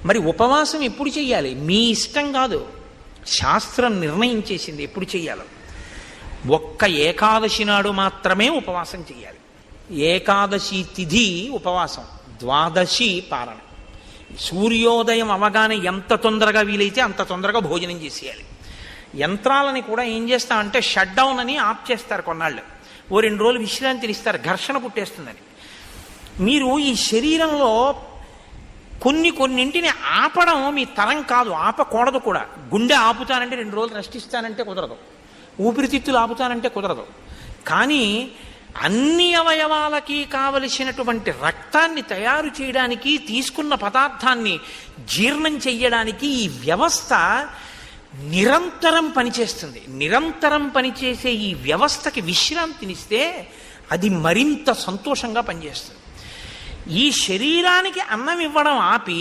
మరి ఉపవాసం ఎప్పుడు చెయ్యాలి? మీ ఇష్టం కాదు, శాస్త్రం నిర్ణయం చేసింది ఎప్పుడు చెయ్యాలో. ఒక్క ఏకాదశి నాడు మాత్రమే ఉపవాసం చెయ్యాలి. ఏకాదశి తిథి ఉపవాసం, ద్వాదశి పారణ. సూర్యోదయం అవగానే ఎంత తొందరగా వీలైతే అంత తొందరగా భోజనం చేసేయాలి. యంత్రాలని కూడా ఏం చేస్తామంటే షట్ డౌన్ అని ఆఫ్ చేస్తారు కొన్నాళ్ళు, ఓ 2 రోజులు విశ్రాంతిని ఇస్తారు, ఘర్షణ పుట్టేస్తుందని. మీరు ఈ శరీరంలో కొన్నింటిని ఆపడం మీ తరం కాదు, ఆపకూడదు కూడా. గుండె ఆపుతానంటే 2 రోజులు రెస్ట్ ఇస్తానంటే కుదరదు, ఊపిరితిత్తులు ఆపుతానంటే కుదరదు. కానీ అన్ని అవయవాలకి కావలసినటువంటి రక్తాన్ని తయారు చేయడానికి, తీసుకున్న పదార్థాన్ని జీర్ణం చెయ్యడానికి ఈ వ్యవస్థ నిరంతరం పనిచేస్తుంది. నిరంతరం పనిచేసే ఈ వ్యవస్థకి విశ్రాంతినిస్తే అది మరింత సంతోషంగా పనిచేస్తుంది. ఈ శరీరానికి అన్నం ఇవ్వడం ఆపి